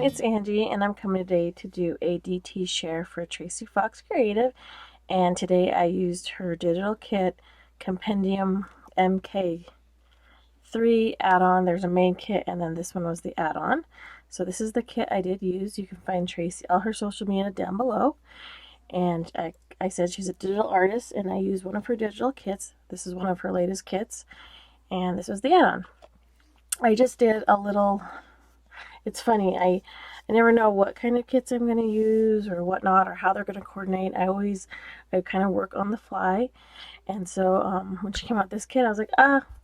it's Angie, and I'm coming today to do a DT share for Tracie Fox Creative. And today I used her digital kit, Compendium MK3 add-on. There's a main kit, and then this one was the add-on. So this is the kit I did use. You can find Tracie, all her social media down below. And I said she's a digital artist, and I used one of her digital kits. This is one of her latest kits, and this was the add-on. I just did a little... It's funny, I never know what kind of kits I'm going to use or whatnot, or how they're going to coordinate. I kind of work on the fly. And so when she came out with this kit, I was like,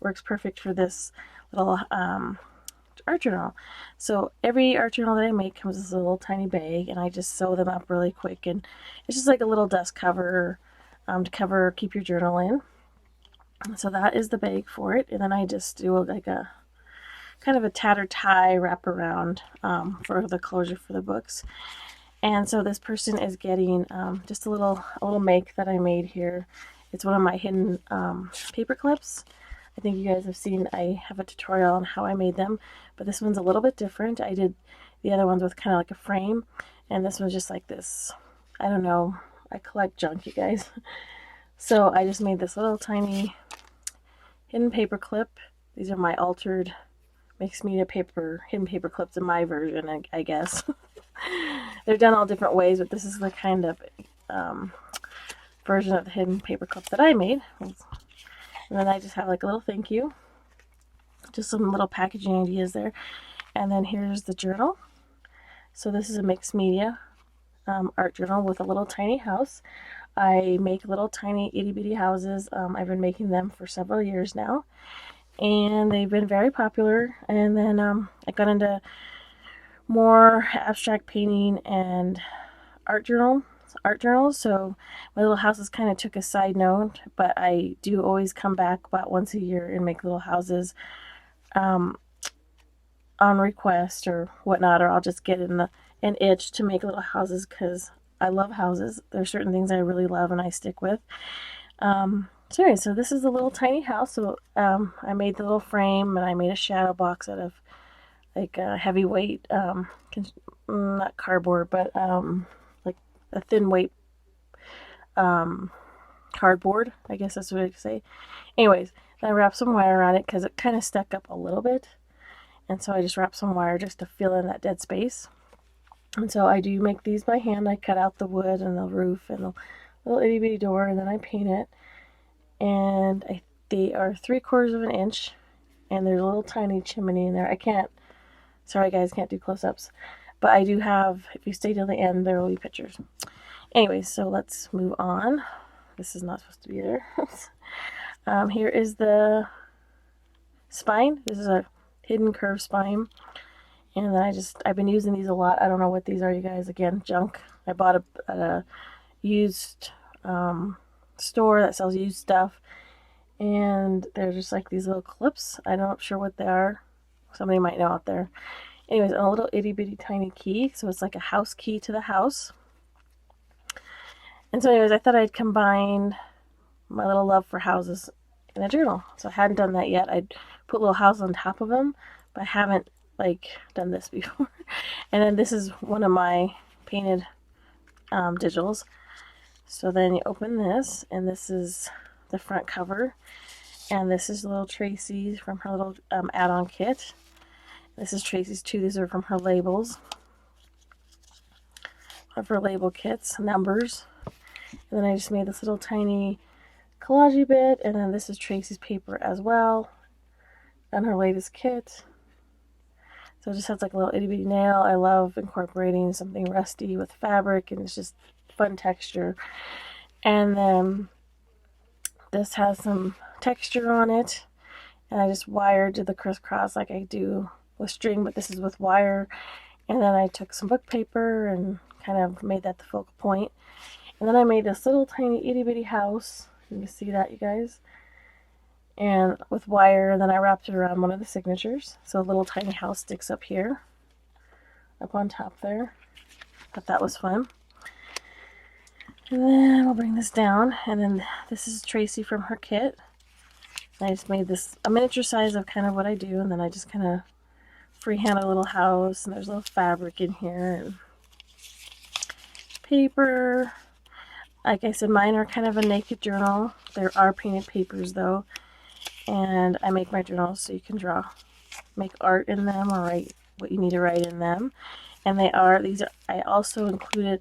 works perfect for this little art journal. So every art journal that I make comes with a little tiny bag, and I just sew them up really quick. And it's just like a little dust cover to keep your journal in. So that is the bag for it. And then I just do like a kind of a tattered tie wrap around for the closure for the books. And so this person is getting just a little make that I made here. It's one of my hidden paper clips. I think you guys have seen, I have a tutorial on how I made them, but this one's a little bit different. I did the other ones with kind of like a frame, and this one's just like this. I don't know, I collect junk, you guys. So I just made this little tiny hidden paper clip. These are my altered mixed media hidden paper clips in my version, I guess. They're done all different ways, but this is the kind of version of the hidden paper clip that I made. And then I just have like a little thank you, just some little packaging ideas there. And then here's the journal. So this is a mixed media art journal with a little tiny house. I make little tiny itty bitty houses. I've been making them for several years now, and they've been very popular. And then I got into more abstract painting and art journals. So my little houses kind of took a side note, but I do always come back about once a year and make little houses on request or whatnot, or I'll just get an itch to make little houses because I love houses. There's certain things I really love and I stick with. So anyway, so this is a little tiny house. So I made the little frame, and I made a shadow box out of like a heavyweight, not cardboard, but like a thin weight cardboard, I guess that's what I'd say. Anyways, then I wrapped some wire around it because it kind of stuck up a little bit, and so I just wrapped some wire just to fill in that dead space. And so I do make these by hand. I cut out the wood and the roof and the little itty bitty door, and then I paint it. And they are 3/4 of an inch, and there's a little tiny chimney in there. Sorry guys, can't do close-ups, but I do have, if you stay till the end, there will be pictures. Anyways, so let's move on. This is not supposed to be there. Here is the spine. This is a hidden curved spine. And then I've been using these a lot. I don't know what these are, you guys. Again, junk. I bought at a used store that sells used stuff. And they're just like these little clips. I'm not sure what they are. Somebody might know out there. Anyways, a little itty bitty tiny key. So it's like a house key to the house. And so anyways, I thought I'd combine my little love for houses in a journal. So I hadn't done that yet. I'd put little houses on top of them, but I haven't like done this before. And then this is one of my painted digitals. So then you open this, and this is the front cover, and this is little Tracies from her little add-on kit. This is Tracies too. These are from her labels, of her label kits, numbers. And then I just made this little tiny collage bit, and then this is Tracie's paper as well, and her latest kit. So it just has like a little itty bitty nail. I love incorporating something rusty with fabric, and it's just fun texture. And then this has some texture on it, and I just wired to the crisscross like I do with string, but this is with wire. And then I took some book paper and kind of made that the focal point. And then I made this little tiny itty bitty house. You can see that, you guys. And with wire, and then I wrapped it around one of the signatures. So a little tiny house sticks up here, up on top there. Thought that was fun. And then we'll bring this down, and then this is Tracie from her kit. I just made this a miniature size of kind of what I do, and then I just kind of freehand a little house, and there's a little fabric in here, and paper. Like I said, mine are kind of a naked journal. There are painted papers though, and I make my journals so you can draw, make art in them, or write what you need to write in them. And I also included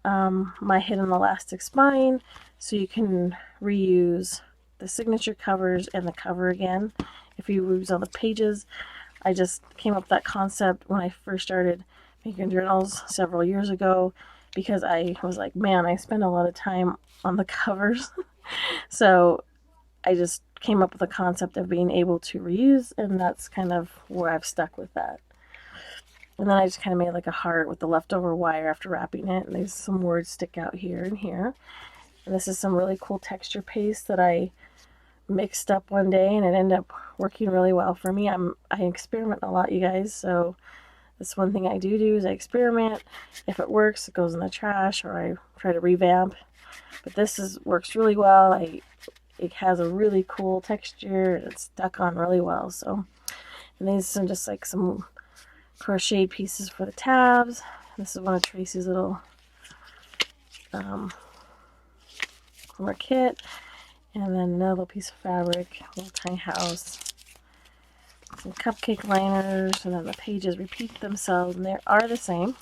my hidden elastic spine, so you can reuse the signature covers and the cover again if you use all the pages. I just came up with that concept when I first started making journals several years ago, because I was like, man, I spend a lot of time on the covers. So I just came up with a concept of being able to reuse, and that's kind of where I've stuck with that. And then I just kind of made like a heart with the leftover wire after wrapping it, and there's some words stick out here and here. And this is some really cool texture paste that I mixed up one day, and it ended up working really well for me. I experiment a lot, you guys, so that's one thing I do is I experiment. If it works, it goes in the trash, or I try to revamp. But this works really well. It has a really cool texture, and it's stuck on really well. So, and these are just like some crocheted pieces for the tabs. This is one of Tracie's little from her kit. And then another little piece of fabric, a little tiny house, some cupcake liners, and then the pages repeat themselves, and they are the same.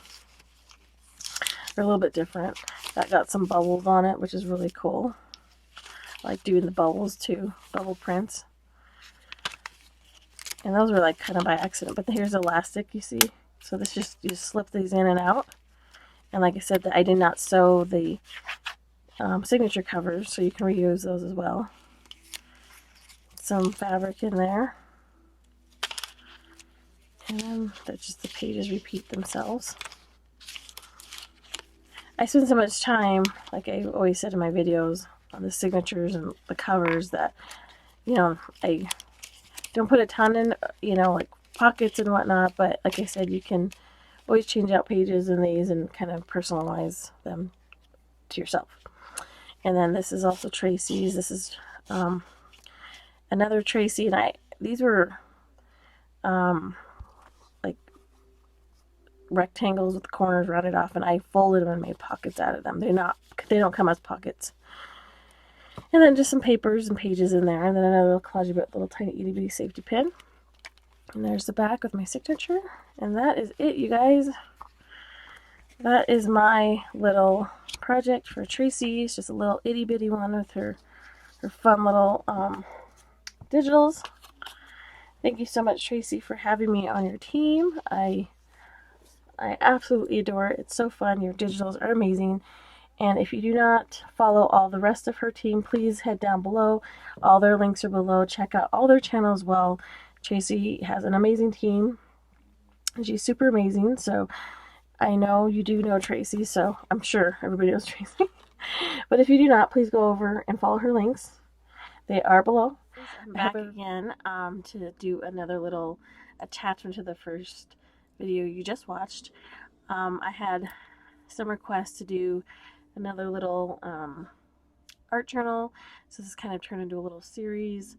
They're a little bit different. That got some bubbles on it, which is really cool. I like doing the bubbles too, bubble prints. And those were like kind of by accident, but here's elastic, you see. So this you just slip these in and out. And like I said, I did not sew the signature covers, so you can reuse those as well. Some fabric in there. And then just the pages repeat themselves. I spend so much time, like I always said in my videos, on the signatures and the covers that, you know, I don't put a ton in, you know, like pockets and whatnot, but like I said, you can always change out pages in these and kind of personalize them to yourself. And then this is also Tracies. This is another Tracie, and these were like rectangles with the corners rounded off, and I folded them and made pockets out of them. They don't come as pockets. And then just some papers and pages in there, and then another little collage with a little tiny itty bitty safety pin. And there's the back with my signature, and that is it, you guys. That is my little project for Tracie. It's just a little itty bitty one with her fun little digitals. Thank you so much, Tracie, for having me on your team. I absolutely adore it. It's so fun. Your digitals are amazing. And if you do not follow all the rest of her team, please head down below. All their links are below. Check out all their channels as well. Tracie has an amazing team, and she's super amazing. So I know you do know Tracie, so I'm sure everybody knows Tracie. But if you do not, please go over and follow her links. They are below. I'm back again to do another little attachment to the first video you just watched. I had some requests to do another little art journal, so this kind of turned into a little series,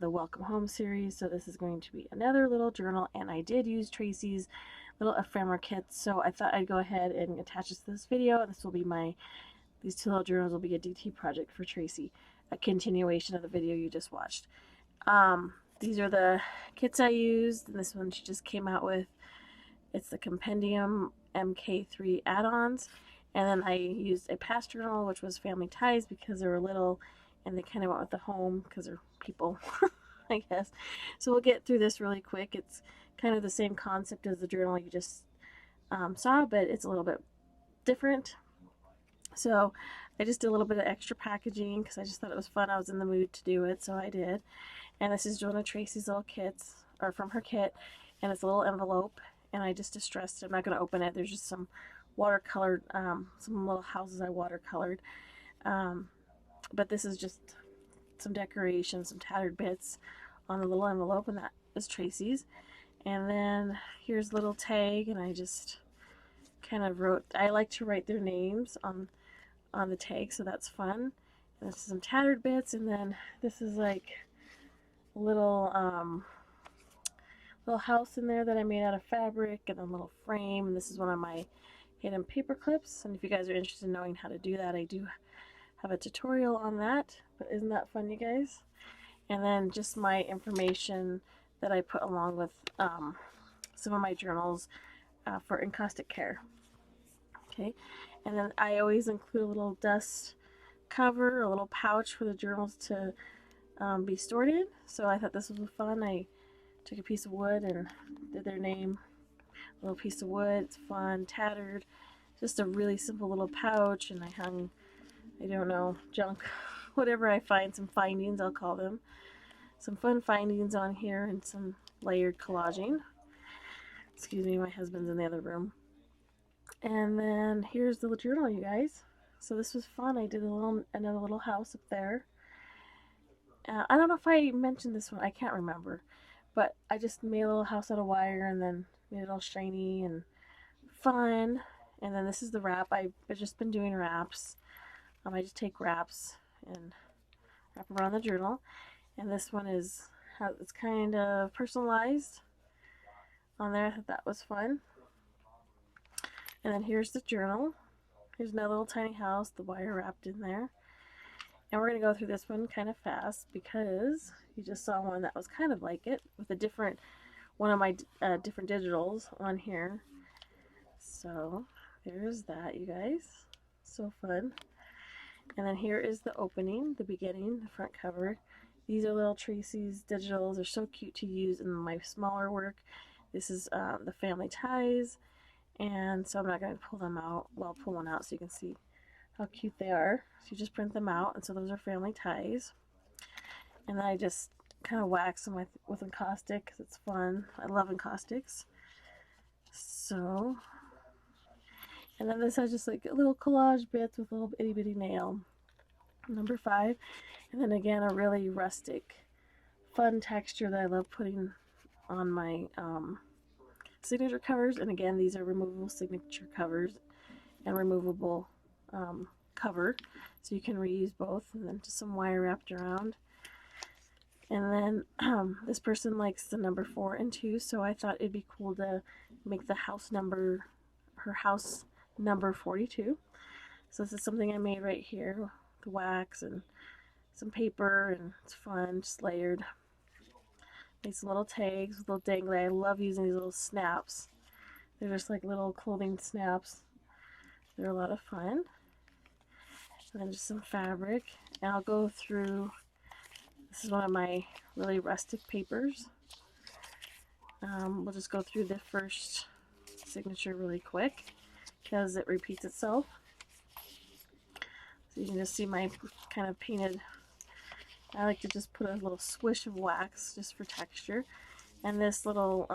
the Welcome Home series. So this is going to be another little journal, and I did use Tracie's little ephemera kits, so I thought I'd go ahead and attach this to this video. This will be these two little journals will be a DT project for Tracie, a continuation of the video you just watched. These are the kits I used, and this one she just came out with. It's the Compendium MK3 add-ons, and then I used a past journal, which was Family Ties, because they were little, and they kind of went with the home because they're people, I guess. So we'll get through this really quick. It's kind of the same concept as the journal you just saw, but it's a little bit different. So I just did a little bit of extra packaging because I just thought it was fun. I was in the mood to do it, so I did. And this is one of Tracie's little kits, or from her kit, and it's a little envelope, and I just distressed it. I'm not going to open it. There's just some watercolored, some little houses I watercolored. But this is just some decorations, some tattered bits on a little envelope, and that is Tracie's. And then here's a little tag, and I just kind of I like to write their names on the tag, so that's fun. And this is some tattered bits, and then this is like little little house in there that I made out of fabric, and a little frame, and this is one of my hidden paper clips. And if you guys are interested in knowing how to do that, I do have a tutorial on that. But isn't that fun, you guys? And then just my information that I put along with some of my journals for encaustic care. Okay, and then I always include a little dust cover, a little pouch for the journals to be stored in. So I thought this was fun. I took a piece of wood and did their name. A little piece of wood. It's fun, tattered. Just a really simple little pouch, and I hung, I don't know, junk, whatever I find, some findings, I'll call them. Some fun findings on here and some layered collaging. Excuse me, my husband's in the other room. And then here's the journal, you guys. So this was fun. I did another little house up there. I don't know if I mentioned this one. I can't remember. But I just made a little house out of wire and then made it all shiny and fun. And then this is the wrap. I've just been doing wraps. I just take wraps and wrap around the journal. And this one is how it's kind of personalized on there. I thought that was fun. And then here's the journal. Here's another little tiny house, the wire wrapped in there. And we're going to go through this one kind of fast because you just saw one that was kind of like it with a different, one of my different digitals on here. So there's that, you guys. So fun. And then here is the opening, the beginning, the front cover. These are little Tracies digitals. They're so cute to use in my smaller work. This is the family ties. And so I'm not going to pull them out. Well, I'll pull one out so you can see how cute they are. So you just print them out. And so those are family ties. And then I just kind of wax them with encaustic because it's fun. I love encaustics. So, and then this has just like little collage bits with a little itty bitty nail. Number 5. And then again, a really rustic, fun texture that I love putting on my signature covers. And again, these are removable signature covers and removable cover, so you can reuse both. And then just some wire wrapped around. And then this person likes the number 4 and 2, so I thought it'd be cool to make the house number, her house number 42. So this is something I made right here, the wax and some paper, and it's fun, just layered. Made some little tags, little dangly. I love using these little snaps. They're just like little clothing snaps. They're a lot of fun. And then just some fabric. And I'll go through, this is one of my really rustic papers. We'll just go through the first signature really quick because it repeats itself. So you can just see my kind of painted, I like to just put a little swish of wax just for texture. And this little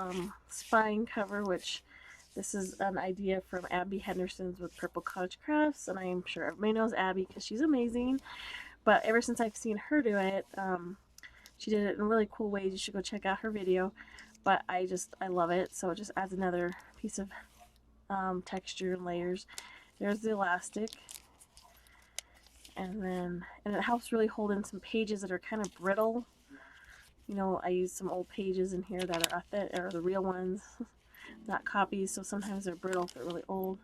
spine cover, which this is an idea from Abby Henderson's with Purple Cottage Crafts, and I'm sure everybody knows Abby because she's amazing. But ever since I've seen her do it, she did it in really cool ways. You should go check out her video. But I love it, so it just adds another piece of texture and layers. There's the elastic. And it helps really hold in some pages that are kind of brittle. You know, I use some old pages in here that are authentic, or the real ones, not copies, so sometimes they're brittle if they're really old.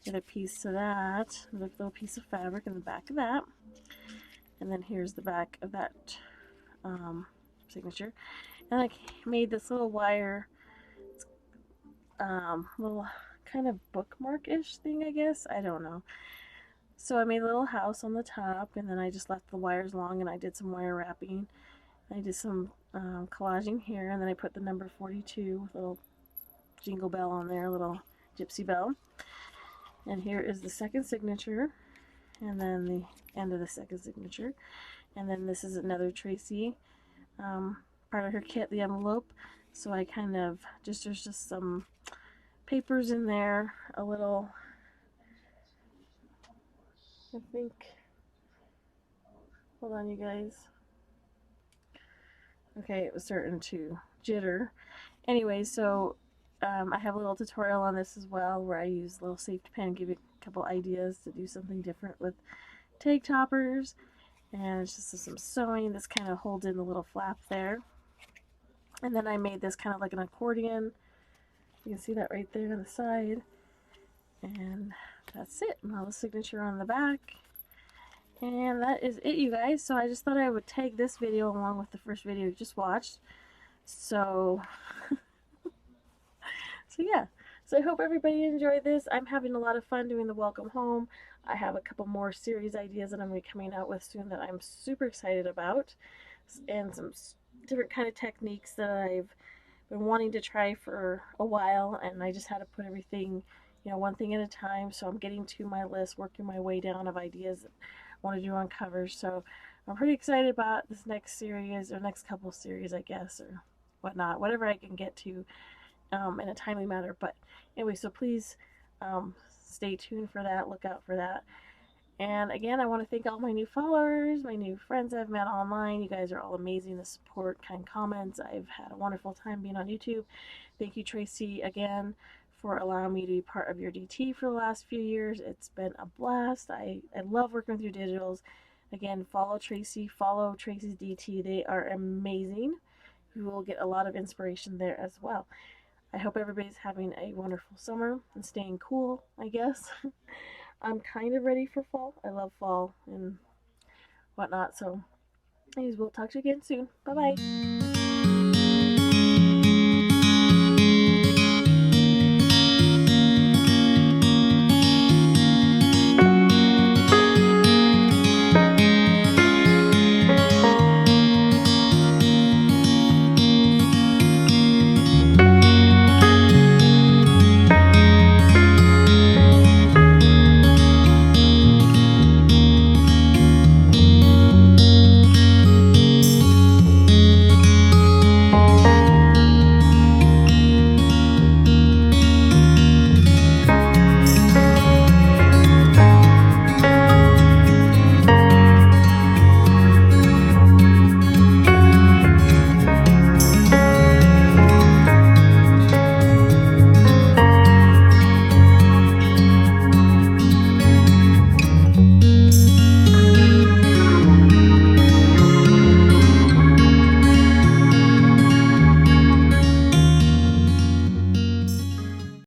Get a piece of that, another little piece of fabric in the back of that. And then here's the back of that signature. And I made this little wire, little kind of bookmark-ish thing, I guess. I don't know. So I made a little house on the top, and then I just left the wires long, and I did some wire wrapping. I did some collaging here, and then I put the number 42 with a little jingle bell on there, a little gypsy bell. And here is the second signature, and then the end of the second signature. And then this is another Tracie, part of her kit, the envelope. So I kind of, there's just some papers in there, a little, I think, hold on you guys. Okay, it was starting to jitter. Anyway, so I have a little tutorial on this as well where I use a little safety pen, give you a couple ideas to do something different with tag toppers. And it's just some sewing. This kind of holds in the little flap there. And then I made this kind of like an accordion. You can see that right there on the side. And that's it. And all the signature on the back. And that is it, you guys. So I just thought I would tag this video along with the first video you just watched. So, so yeah. So I hope everybody enjoyed this. I'm having a lot of fun doing the welcome home. I have a couple more series ideas that I'm going to be coming out with soon that I'm super excited about. And some different kind of techniques that I've been wanting to try for a while, and I just had to put everything, one thing at a time. So I'm getting to my list, working my way down of ideas that I want to do on covers. So I'm pretty excited about this next series, or next couple series, I guess, or whatnot, whatever I can get to in a timely manner. But anyway, so please stay tuned for that. Look out for that. And again, I want to thank all my new followers, my new friends I've met online. You guys are all amazing. The support, kind comments. I've had a wonderful time being on YouTube. Thank you, Tracie, again, for allowing me to be part of your DT for the last few years. It's been a blast. I love working with your digitals. Again, follow Tracie, follow Tracie's DT. They are amazing. You will get a lot of inspiration there as well. I hope everybody's having a wonderful summer and staying cool, I guess. I'm kind of ready for fall. I love fall and whatnot. So, anyways, we'll talk to you again soon. Bye bye.